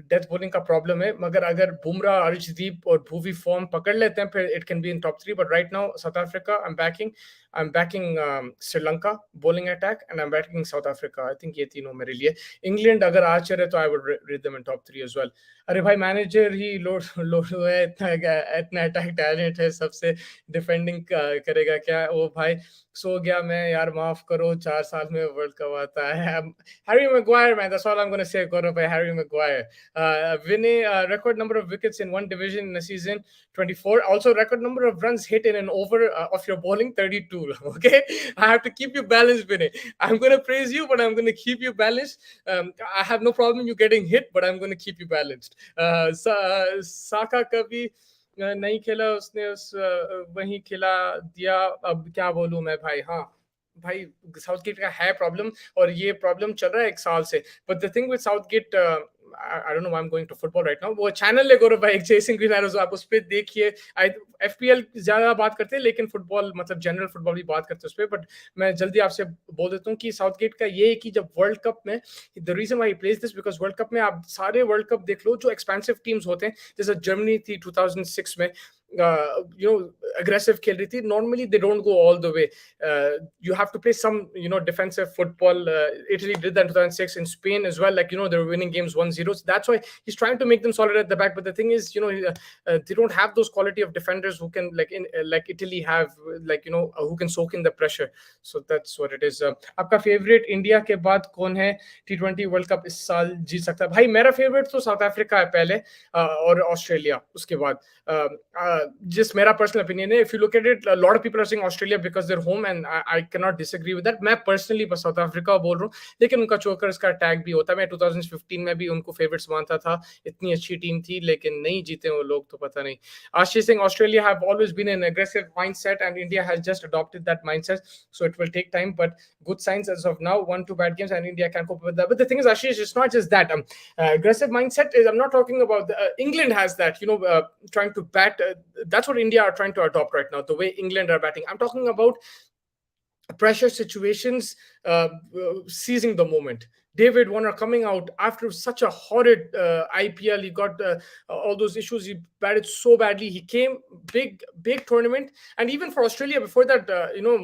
डेथ बॉलिंग का प्रॉब्लम है, मगर अगर बुमराह, अर्शदीप और भुवी फॉर्म पकड़ लेते हैं, फिर it can be in top 3. But right now South Africa, I am backing Sri Lanka bowling attack, and I am backing South Africa. I think ये तीनों मेरे लिए. इंग्लैंड अगर आज चले तो I would read them in top 3 as well. अरे भाई, मैनेजर ही लोड है, इतना अटैक टैलेंट है, सबसे डिफेंडिंग करेगा क्या? ओ भाई, सो गया मैं यार, माफ करो, 4 साल में वर्ल्ड कप आता है. Harry Maguire, man, that's all I'm going to say. Gaurav by Harry Maguire. Vinay, record number of wickets in one division in a season, 24. Also, record number of runs hit in an over of your bowling, 32. Okay, I have to keep you balanced, Vinay. I'm going to praise you, but I'm going to keep you balanced. I have no problem you getting hit, but I'm going to keep you balanced. Saka कभी नहीं खेला, उसने वही खिला दिया. अब क्या बोलूं मैं भाई. हाँ भाई, साउथगेट का है प्रॉब्लम, और ये प्रॉब्लम चल रहा है 1 साल से. But the thing with Southgate, I don't know why I'm going to football right now. वो चैनल है गौरव भाई, चेसिंग ग्रीन एरोज, आप उस पे देखिए. एफपीएल ज्यादा बात करते हैं, लेकिन फुटबॉल मतलब जनरल फुटबॉल भी बात करते हैं उस पे. बट मैं जल्दी आपसे बोल देता हूँ कि साउथगेट का ये है कि जब वर्ल्ड कप में, the reason why he plays this, because world cup में आप सारे वर्ल्ड कप देख लो, जो एक्सपेंसिव टीम्स होते हैं, जैसे जर्मनी थी 2006 में, aggressive खेल रही थी. Normally they don't go all the way. You have to play some defensive football. Italy did that in 2006, in Spain as well. Like they were winning games 1-0. So that's why he's trying to make them solid at the back. But the thing is, they don't have those quality of defenders who can like Italy have, who can soak in the pressure. So that's what it is. आपका favorite India के बाद कौन है T20 world cup इस साल जीत सकता है? भाई मेरा फेवरेट तो साउथ अफ्रीका है पहले, और ऑस्ट्रेलिया उसके बाद. Just मेरा पर्सनल ओपिनियन है. If you look at it, lot of people are saying Australia because they're home, and I cannot disagree with that. मैं पर्सनली बस साउथ अफ्रीका बोल रहा हूँ, लेकिन उनका चोकर्स का टैग भी होता है. मैं 2015 में भी उनको फेवरेट्स मानता था. इतनी अच्छी टीम थी लेकिन नहीं जीते वो लोग, तो पता नहीं. Ashish Singh, Australia have always been an aggressive mindset and India has just adopted that mindset, so it will take time, but good signs as of now. 1-2 bad games and India can cope with that. But the thing is, Ashish, it's not just that. Aggressive mindset is, I'm not talking about England has that, trying to bat. That's what India are trying to adopt right now, the way England are batting. I'm talking about pressure situations, seizing the moment. David Warner coming out after such a horrid IPL. He got all those issues. He batted so badly. He came big tournament, and even for Australia before that,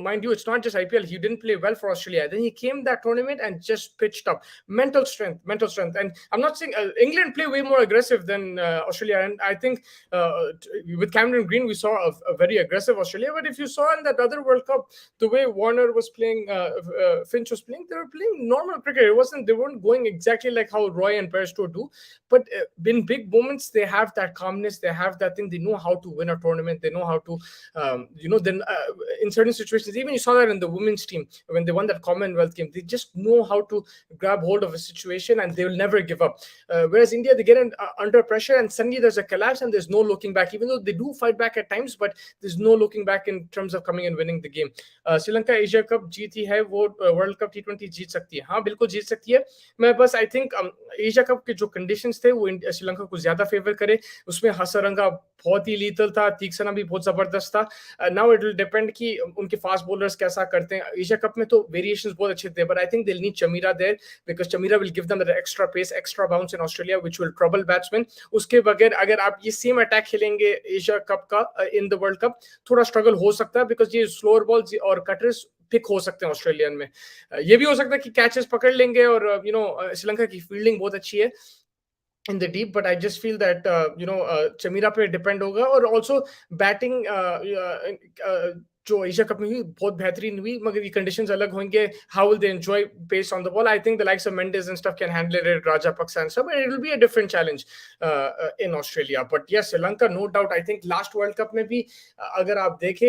mind you, it's not just IPL. He didn't play well for Australia. Then he came that tournament and just pitched up. Mental strength. And I'm not saying England play way more aggressive than Australia, and I think with Cameron Green we saw a very aggressive Australia. But if you saw in that other World Cup, the way Warner was playing, Finch was playing, they were playing normal cricket. They weren't going exactly like how Roy and Bairstow do, but in big moments they have that calmness, they have that thing. They know how to win a tournament. They know how to, then in certain situations, even you saw that in the women's team when they won that Commonwealth game. They just know how to grab hold of a situation and they will never give up. Whereas India, they get under pressure and suddenly there's a collapse and there's no looking back. Even though they do fight back at times, but there's no looking back in terms of coming and winning the game. Sri Lanka Asia cup जीती है, वो world cup T20 जीत सकती है. हाँ, बिल्कुल जीत सकती है. मैं बस आई थिंक एशिया कप के जो कंडीशंस थे वो श्रीलंका को ज्यादा फेवर करे. उसमें हसरंगा बहुत ही लीथल था, तीक्ष्णा भी बहुत जबरदस्त था. नाउ इट विल डिपेंड कि उनके फास्ट बॉलर्स कैसा करते हैं. एशिया कप में तो वेरिएशंस बहुत अच्छे थे, but I think they will need Chameera there because Chameera will give them that extra pace, extra bounce in Australia which will trouble batsman. उसके बगैर अगर आप ये सेम अटैक खेलेंगे एशिया कप का इन द वर्ल्ड कप, थोड़ा स्ट्रगल हो सकता है बिकॉज ये स्लोअर बॉल्स और कटर्स पिक हो सकते हैं ऑस्ट्रेलियन में. ये भी हो सकता है कि कैचेस पकड़ लेंगे, और श्रीलंका की फील्डिंग बहुत अच्छी है in the deep, but I just feel that Chameera पे डिपेंड होगा. और ऑल्सो बैटिंग जो एशिया कप में हुई बहुत बेहतरीन हुई, मगर ये कंडीशंस अलग होंगे. How will they enjoy pace on the ball? I think the likes of Mendis and stuff can handle it, Rajapaksa and stuff, it will be a different challenge in Australia. But yes, Sri Lanka no doubt. I think last world cup में भी अगर आप देखें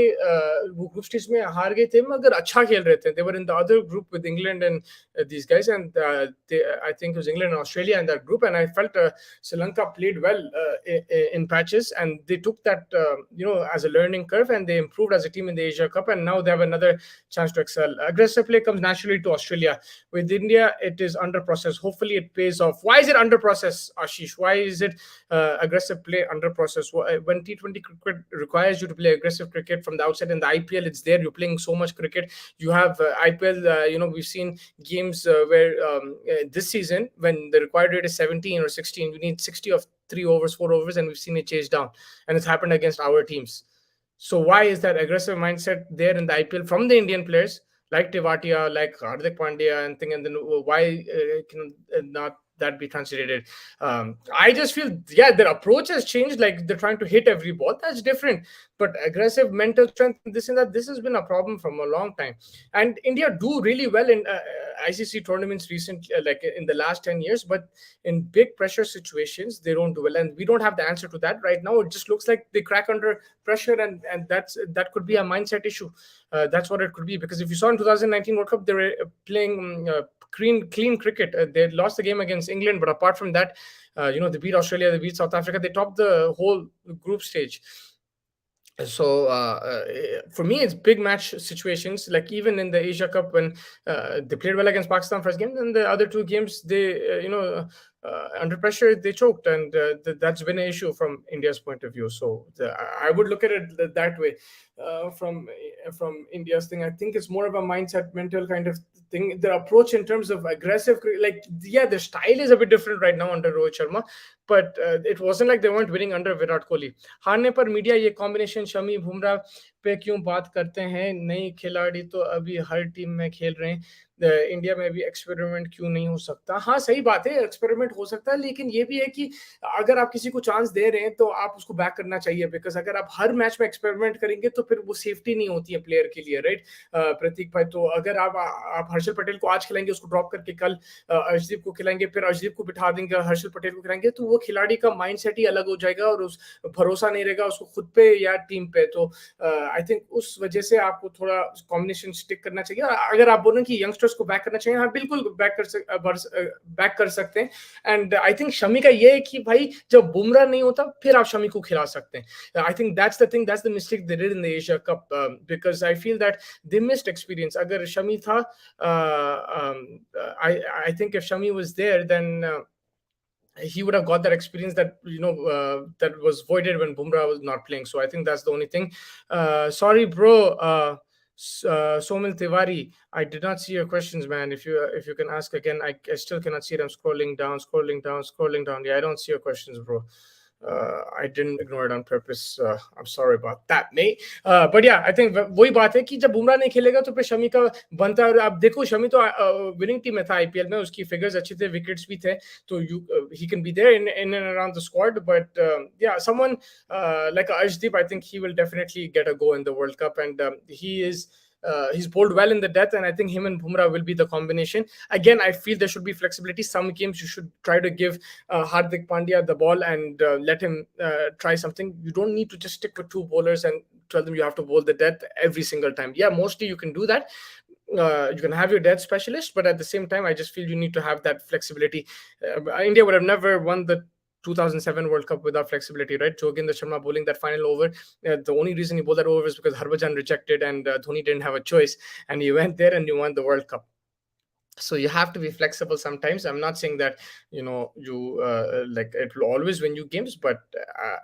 वो group stage में हार गए थे मगर अच्छा खेल रहे थे. They were in the other group with England and these guys, and I think it was England and Australia in that group, and I felt Sri Lanka played well in patches, and they took that as a learning curve, and they improved as a team in the Asia Cup, and now they have another chance to excel. Aggressive play comes naturally to Australia. With India, it is under process. Hopefully it pays off. Why is it under process, Ashish? Why is it aggressive play under process? When T20 cricket requires you to play aggressive cricket from the outset, in the IPL it's there, you're playing so much cricket. You have IPL, we've seen games where this season when the required rate is 17 or 16, you need 60 of 3 overs, 4 overs, and we've seen it chase down, and it's happened against our teams. So why is that aggressive mindset there in the IPL from the Indian players like Tewatia, like Hardik Pandya and thing, and then why can not that be translated? I just feel, their approach has changed. Like they're trying to hit every ball, that's different, but aggressive mental strength, this and that, this has been a problem from a long time. And India do really well in ICC tournaments recently, like in the last 10 years, but in big pressure situations they don't do well, and we don't have the answer to that right now. It just looks like they crack under pressure, and that could be a mindset issue. That's what it could be, because if you saw in 2019 World Cup, they were playing clean cricket. They lost the game against England, but apart from that, they beat Australia, they beat South Africa, they topped the whole group stage. So for me, it's big match situations. Like even in the Asia Cup when they played well against Pakistan first game, then the other two games they under pressure they choked, and that's been an issue from India's point of view. So I would look at it that way. From India's thing, I think it's more of a mindset, mental kind of thing. Their approach in terms of aggressive, like, yeah, their style is a bit different right now under Rohit Sharma, but it wasn't like they weren't winning under Virat Kohli. हारने पर media ये combination Shami Bumrah पे क्यों बात करते हैं? नई खिलाड़ी तो अभी हर टीम में खेल रहे हैं, इंडिया में भी एक्सपेरिमेंट क्यों नहीं हो सकता? हाँ, सही बात है, एक्सपेरिमेंट हो सकता है, लेकिन ये भी है कि अगर आप किसी को चांस दे रहे हैं तो आप उसको बैक करना चाहिए, बिकॉज अगर आप हर मैच में एक्सपेरिमेंट करेंगे तो फिर वो सेफ्टी नहीं होती है प्लेयर के लिए, राइट प्रतीक भाई? तो अगर आप हर्षल पटेल को आज खिलाएंगे, उसको ड्रॉप करके कल अर्शदीप को खिलाएंगे, फिर अर्शदीप को बिठा देंगे, हर्षल पटेल को खिलाएंगे, तो वो खिलाड़ी का माइंडसेट ही अलग हो जाएगा और उस भरोसा नहीं रहेगा उसको खुद पे या टीम पे। तो आई थिंक उस वजह से आपको थोड़ा कॉम्बिनेशन स्टिक करना चाहिए। अगर आप बोलें कि यंगस्टर्स को बैक करना चाहिए, हाँ बिल्कुल बैक कर सकते हैं। एंड आई थिंक शमी का ये है कि भाई जब बुमराह नहीं होता फिर आप शमी को खिला सकते हैं। I think that's the thing, that's the mistake they did in the Asia cup, because I feel that they missed experience. अगर शमी था, I think if Shami was there, then he would have got that experience that that was voided when Bumrah was not playing. So I think that's the only thing. Sorry, bro. Somil Tiwari, I did not see your questions, man. If you can ask again, I still cannot see it. I'm scrolling down, scrolling down, scrolling down. Yeah, I don't see your questions, bro. I didn't ignore it on purpose. I'm sorry about that, mate. But yeah, I think वही बात है कि जब बुमराह नहीं खेलेगा तो फिर शमी का बनता है। और आप देखो, शमी तो विनिंग टीम में था आईपीएल में, उसकी फिगर्स अच्छे थे, विकेट्स भी थे, तो he can be there in and around the squad. But yeah, someone like Arshdeep, I think he will definitely get a go in the World Cup, and he's bowled well in the death, and I think him and Bumrah will be the combination. Again, I feel there should be flexibility. Some games you should try to give Hardik Pandya the ball and let him try something. You don't need to just stick with two bowlers and tell them you have to bowl the death every single time. Yeah, mostly you can do that. You can have your death specialist, but at the same time, I just feel you need to have that flexibility. India would have never won the 2007 World Cup without flexibility, right? Joginder Sharma bowling that final over. The only reason he bowled that over was because Harbhajan rejected and Dhoni didn't have a choice, and he went there and he won the World Cup. So you have to be flexible sometimes. I'm not saying that you like it will always win you games, but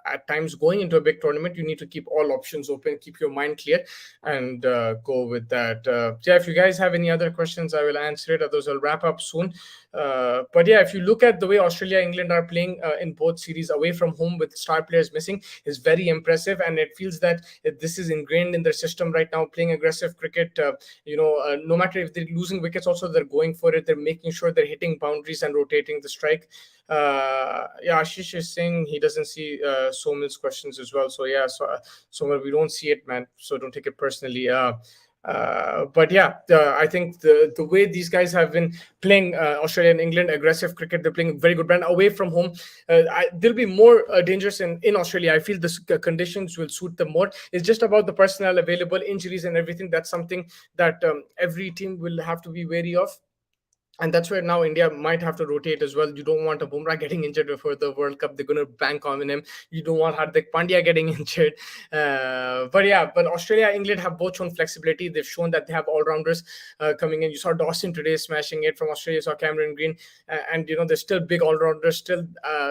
at times going into a big tournament, you need to keep all options open, keep your mind clear, and go with that. Yeah, if you guys have any other questions, I will answer it. Others will wrap up soon. But yeah, if you look at the way Australia, England are playing in both series away from home with star players missing, is very impressive, and it feels that this is ingrained in their system right now. Playing aggressive cricket, no matter if they're losing wickets, also they're going for it. They're making sure they're hitting boundaries and rotating the strike. Yeah, Ashish is saying he doesn't see Somil's questions as well. So yeah, Somil, we don't see it, man. So don't take it personally. But yeah, I think the way these guys have been playing Australia and England aggressive cricket, they're playing very good brand away from home. They'll be more dangerous in Australia. I feel the conditions will suit them more. It's just about the personnel available, injuries and everything. That's something that every team will have to be wary of. And that's where now India might have to rotate as well. You don't want a Bumrah getting injured before the World Cup. They're going to bank on him. You don't want Hardik Pandya getting injured. But Australia, England have both shown flexibility. They've shown that they have all-rounders coming in. You saw Dawson today smashing it from Australia. You saw Cameron Green. And there's still big all-rounders still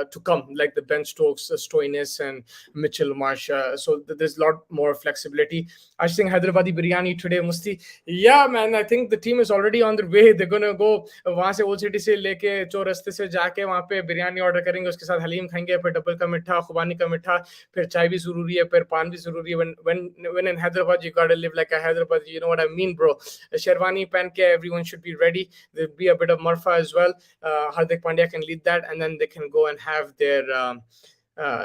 to come, like the Ben Stokes, Stoinis, and Mitchell Marsh. So there's a lot more flexibility. I think Hyderabadi biryani today, Musti. Yeah, man, I think the team is already on their way. They're going to go वहां से old city से लेके चौरस्ते से जाके वहां पे biryani order करेंगे, उसके साथ हलीम खाएंगे, फिर डबल का मिठा, खुबानी का मिठा, फिर चाय भी जरूरी है, फिर पान भी जरूरी है. When in Hyderabad you gotta live like a Hyderabad, you know what I mean, bro. Sherwani pehn ke everyone should be ready. There'll be a bit of marfa as well. Hardik Pandya can lead that, and then they can go and have their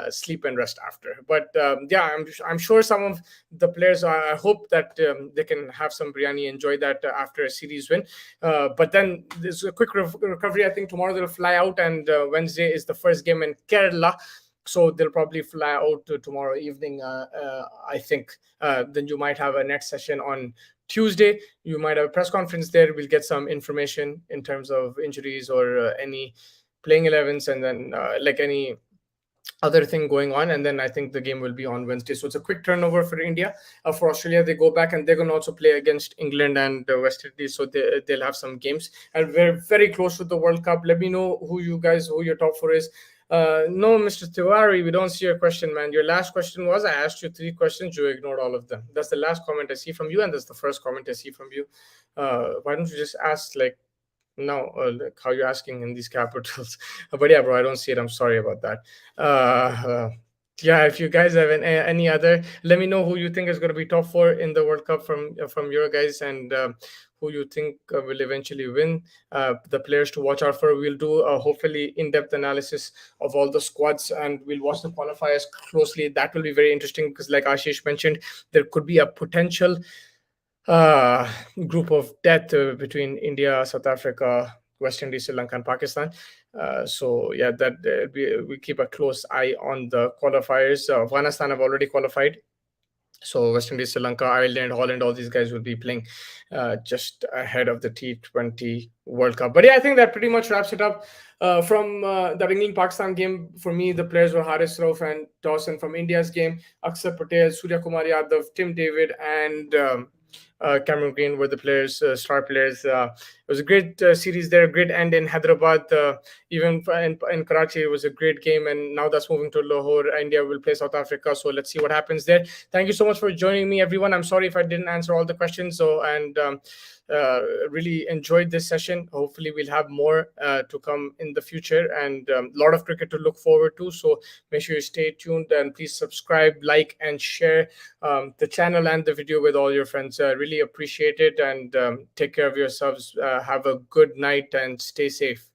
sleep and rest after. But yeah, I'm sure some of the players, I hope that they can have some biryani, enjoy that after a series win. But then there's a quick recovery. I think tomorrow they'll fly out, and Wednesday is the first game in Kerala. So they'll probably fly out tomorrow evening, I think. Then you might have a next session on Tuesday. You might have a press conference there. We'll get some information in terms of injuries or any playing 11s, and then like any other thing going on, and then I think the game will be on Wednesday. So it's a quick turnover for India. For Australia, they go back and they're going to also play against England and West Indies, so they'll have some games. And we're very close to the World Cup. Let me know who your top four is. No, Mr. Tiwari, we don't see your question, man. Your last question was, I asked you 3 questions, you ignored all of them. That's the last comment I see from you, and that's the first comment I see from you. Why don't you just ask, like, no, like how you're asking in these capitals? But yeah, bro, I don't see it. I'm sorry about that. Yeah, if you guys have any other, let me know who you think is going to be top four in the World Cup from your guys, and who you think will eventually win. The players to watch out for. We'll do a hopefully in-depth analysis of all the squads, and we'll watch the qualifiers closely. That will be very interesting because, like Ashish mentioned, there could be a potential uh, group of death between India, South Africa, West Indies, Sri Lanka, and Pakistan. So yeah, that we keep a close eye on the qualifiers. Afghanistan have already qualified. So West Indies, Sri Lanka, Ireland, Holland, all these guys will be playing just ahead of the T20 World Cup. But yeah, I think that pretty much wraps it up. From the England-Pakistan game, for me, the players were Haris Rauf and Dawson. From India's game, Akshar Patel, Suryakumar Yadav, Tim David, and Cameron Green were the players, star players. It was a great series there, a great end in Hyderabad. Even in Karachi, it was a great game, and now that's moving to Lahore. India will play South Africa, so let's see what happens there. Thank you so much for joining me, everyone. I'm sorry if I didn't answer all the questions. Really enjoyed this session. Hopefully, we'll have more to come in the future, and a lot of cricket to look forward to. So make sure you stay tuned, and please subscribe, like, and share the channel and the video with all your friends. Really appreciate it, and take care of yourselves. Have a good night and stay safe.